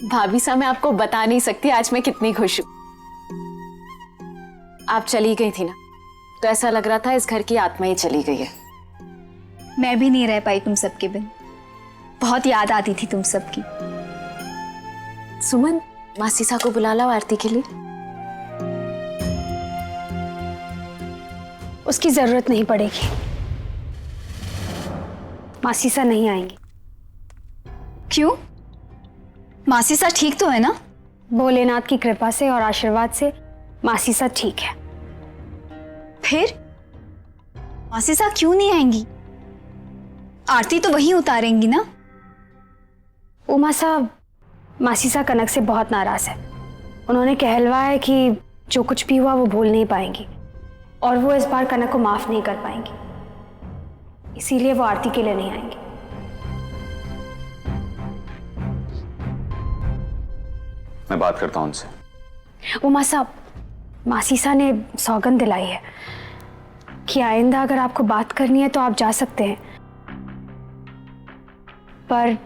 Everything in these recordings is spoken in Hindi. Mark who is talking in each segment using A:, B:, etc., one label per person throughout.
A: भाभी साहब, मैं आपको बता नहीं सकती आज मैं कितनी खुश हूँ। आप चली गई थी ना, तो ऐसा लग रहा था इस घर की आत्मा ही चली गई है।
B: मैं भी नहीं रह पाई तुम सबके बिन। बहुत याद आती थी तुम सबकी।
A: सुमन, मासीसा को बुला लाओ आरती के लिए।
C: उसकी जरूरत नहीं पड़ेगी, मासीसा नहीं आएंगी।
B: क्यों? मासीसा ठीक तो है ना?
C: भोलेनाथ की कृपा से और आशीर्वाद से मासीसा ठीक है।
B: फिर मासीसा क्यों नहीं आएंगी? आरती तो वही उतारेंगी ना?
C: उमा साहब, मासीसा कनक से बहुत नाराज है। उन्होंने कहलवाया है कि जो कुछ भी हुआ वो भूल नहीं पाएंगी और वो इस बार कनक को माफ नहीं कर पाएंगी, इसीलिए वो आरती के लिए नहीं आएंगी।
D: मैं बात करता हूं उनसे।
C: उमा साहब, मासीसा ने सौगंध दिलाई है कि आइंदा अगर आपको बात करनी है तो आप जा सकते हैं, पर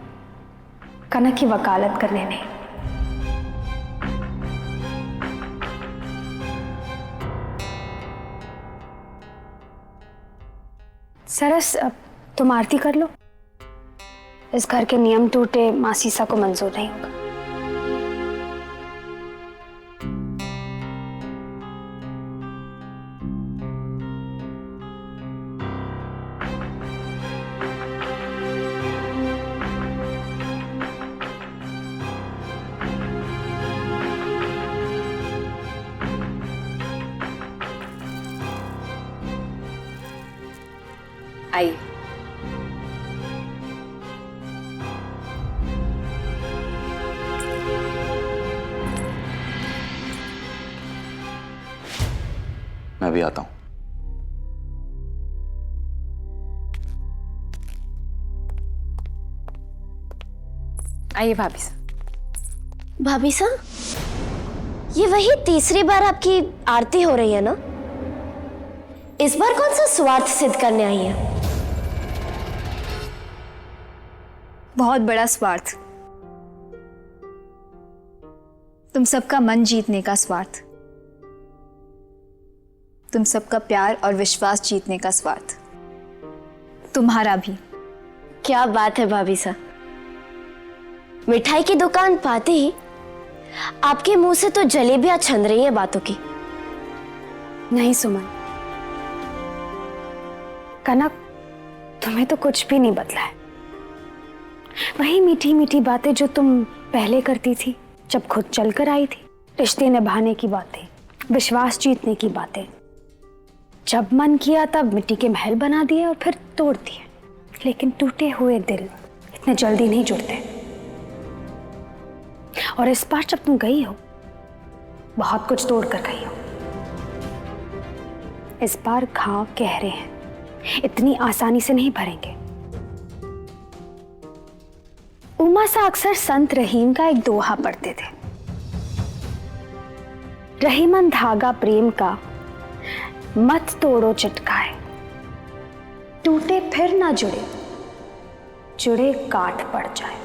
C: कनक की वकालत करने नहीं। सरस, अब तुम आरती कर लो। इस घर के नियम टूटे मासीसा को मंजूर नहीं होगा।
A: आइए।
D: मैं भी आता हूं।
A: आइए भाभी साहब।
E: भाभी साहब, ये वही तीसरी बार आपकी आरती हो रही है ना? इस बार कौन सा स्वार्थ सिद्ध करने आई है?
B: बहुत बड़ा स्वार्थ। तुम सबका मन जीतने का स्वार्थ। तुम सबका प्यार और विश्वास जीतने का स्वार्थ। तुम्हारा भी।
E: क्या बात है भाभी साहब, मिठाई की दुकान पाते ही आपके मुंह से तो जलेबियां छन रही हैं बातों की।
C: नहीं सुमन, कनक, तुम्हें तो कुछ भी नहीं बदला है। वही मीठी मीठी बातें जो तुम पहले करती थी जब खुद चलकर आई थी। रिश्ते निभाने की बातें, विश्वास जीतने की बातें। जब मन किया तब मिट्टी के महल बना दिए और फिर तोड़ दिए। लेकिन टूटे हुए दिल इतने जल्दी नहीं जुड़ते। और इस बार जब तुम गई हो, बहुत कुछ तोड़ कर गई हो। इस बार घाव गहरे हैं, इतनी आसानी से नहीं भरेंगे। उमा सा अक्सर संत रहीम का एक दोहा पढ़ते थे। रहीमन धागा प्रेम का मत तोड़ो चटकाए, टूटे फिर ना जुड़े, जुड़े काट पड़ जाए।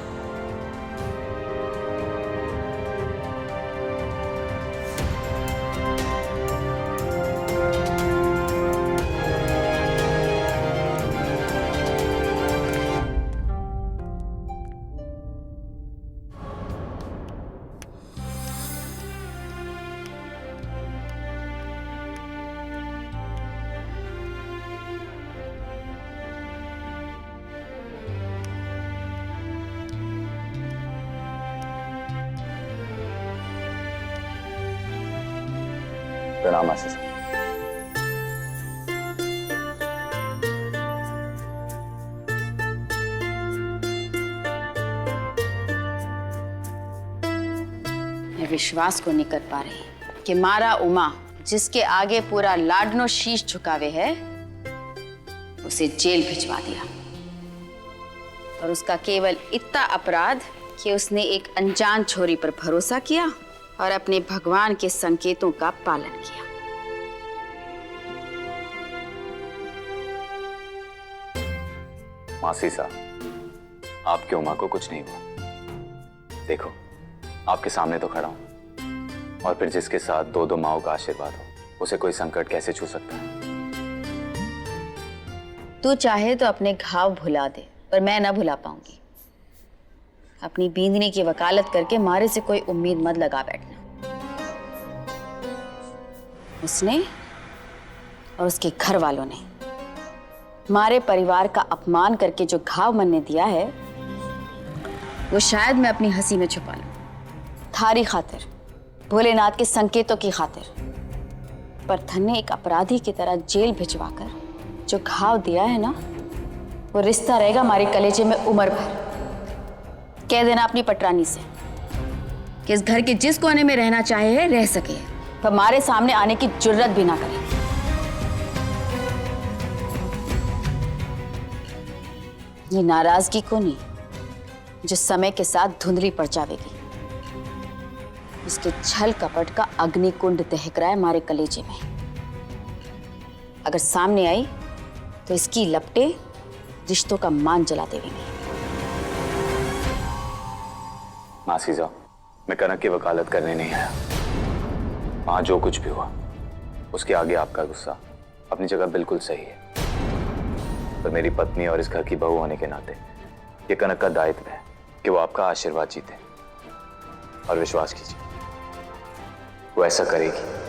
D: प्रणाम मासीसा।
F: मैं विश्वास को नहीं कर पा रही कि मारा उमा, जिसके आगे पूरा लाडनो शीश झुकावे है, उसे जेल भिजवा दिया। और उसका केवल इतना अपराध कि उसने एक अनजान छोरी पर भरोसा किया और अपने भगवान के संकेतों का पालन किया।
D: मासीसा, आपकी उमा को कुछ नहीं हुआ। देखो, आपके सामने तो खड़ा हूं, और फिर जिसके साथ दो दो माओं का आशीर्वाद हो, उसे कोई संकट कैसे छू सकता है?
F: तू चाहे तो अपने घाव भुला दे, पर मैं ना भुला पाऊंगी। अपनी बींदनी की वकालत करके मारे से कोई उम्मीद मत लगा बैठना। उसने और उसके घर वालों ने मारे परिवार का अपमान करके जो घाव मन ने दिया है, वो शायद मैं अपनी हंसी में छुपा लूं, थारी खातिर, भोलेनाथ के संकेतों की खातिर। पर धन ने एक अपराधी की तरह जेल भिजवाकर जो घाव दिया है ना, वो रिश्ता रहेगा हमारे कलेजे में उम्र भर। कह देना अपनी पटरानी से कि इस घर के जिस कोने में रहना चाहे है रह सके, पर हमारे सामने आने की जुर्रत भी ना करे। ये नाराजगी को नहीं, जो समय के साथ धुंधली पड़ जाएगी। इसके छल कपट का अग्निकुंड दहक रहा है हमारे कलेजे में। अगर सामने आई तो इसकी लपटें रिश्तों का मान जला देंगी।
D: मासी जाओ, मैं कनक की वकालत करने नहीं आया। वहां जो कुछ भी हुआ, उसके आगे आपका गुस्सा अपनी जगह बिल्कुल सही है। पर मेरी पत्नी और इस घर की बहू होने के नाते ये कनक का दायित्व है कि वो आपका आशीर्वाद जीते। और विश्वास कीजिए, वो ऐसा करेगी।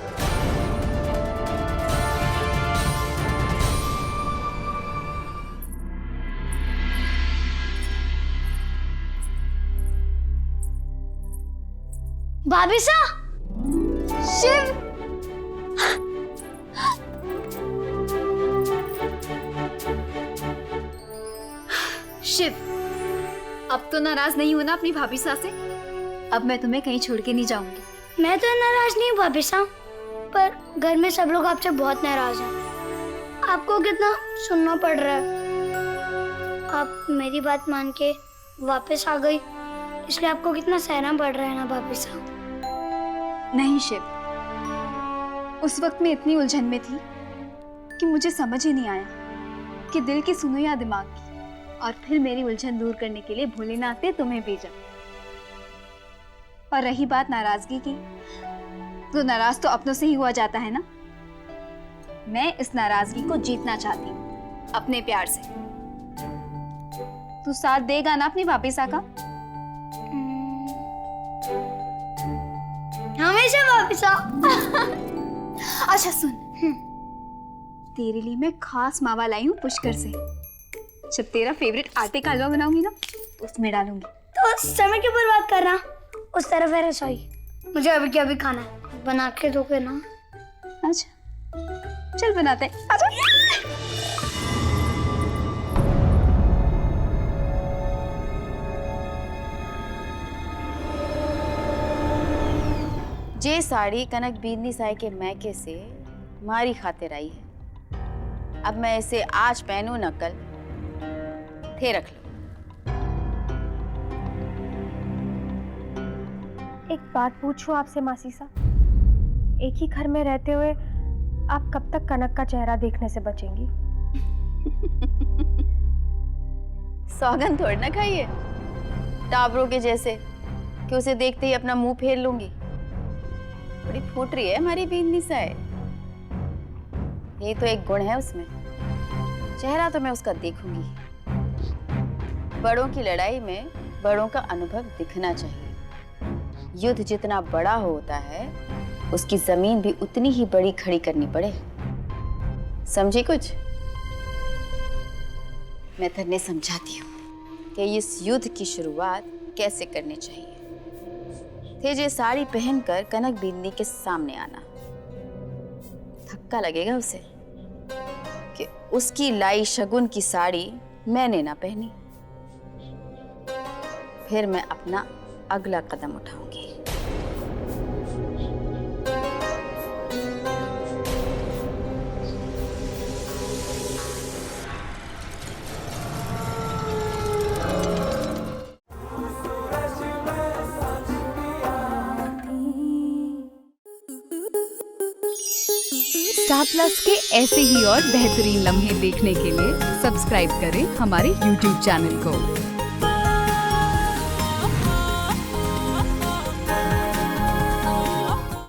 E: भाभी सा, शिव,
B: शिव, अब तो नाराज नहीं हो ना अपनी भाभी सा से? अब मैं तुम्हें कहीं छोड़ के नहीं जाऊंगी।
G: मैं तो नाराज नहीं हूँ भाभी साहब, पर घर में सब लोग आपसे बहुत नाराज हैं। आपको कितना सुनना पड़ रहा है। आप मेरी बात मान के वापस आ गई, इसलिए आपको कितना सहना पड़ रहा है ना भाभी साहब।
B: नहीं शिव, उस वक्त मैं इतनी उलझन में थी कि मुझे समझ ही नहीं आया कि दिल की सुनो या दिमाग की। और फिर मेरी उलझन दूर करने के लिए भोलेनाथ ने तुम्हें भेजा। और रही बात नाराजगी की, तो नाराज तो अपनों से ही हुआ जाता है ना। मैं इस नाराजगी को जीतना चाहती हूँ अपने प्यार से। तू साथ देगा ना अपनी भाभी सा का?
G: हमेशा भाभी साहब।
B: अच्छा सुन, तेरे लिए मैं खास मावा लाई हूँ पुष्कर से। जब तेरा फेवरेट आटे का हलवा बनाऊंगी ना, तो उसमें डालूंगी।
G: तो समय की बर्बाद करना, उस तरफ है रसोई, मुझे अभी क्या भी खाना है, बना के दोगे ना?
B: अच्छा चल बनाते हैं, आजा।
F: जे साड़ी कनक बींदनी साई के मैके से मारी खातिर आई है। अब मैं इसे आज पहनूं न कल, थे रख लो।
C: एक बात पूछूं आपसे मासी सा, एक ही घर में रहते हुए आप कब तक कनक का चेहरा देखने से बचेंगी?
F: सौगंध थोड़ी ना खाइए टाबरों के जैसे कि उसे देखते ही अपना मुंह फेर लूंगी। बड़ी फूट रही है हमारी बींदनी साई। ये तो एक गुण है उसमें, चेहरा तो मैं उसका देखूंगी। बड़ों की लड़ाई में बड़ों का अनुभव दिखना चाहिए। युद्ध जितना बड़ा होता है, उसकी जमीन भी उतनी ही बड़ी खड़ी करनी पड़े। समझी कुछ? मैं तुम्हें समझाती हूँ कि इस युद्ध की शुरुआत कैसे करनी चाहिए। तेजे साड़ी पहनकर कनक बींदनी के सामने आना। धक्का लगेगा उसे कि उसकी लाई शगुन की साड़ी मैंने ना पहनी। फिर मैं अपना अगला कदम उठाऊंगी।
H: स्टार प्लस के ऐसे ही और बेहतरीन लम्हे देखने के लिए सब्सक्राइब करें हमारे YouTube चैनल को।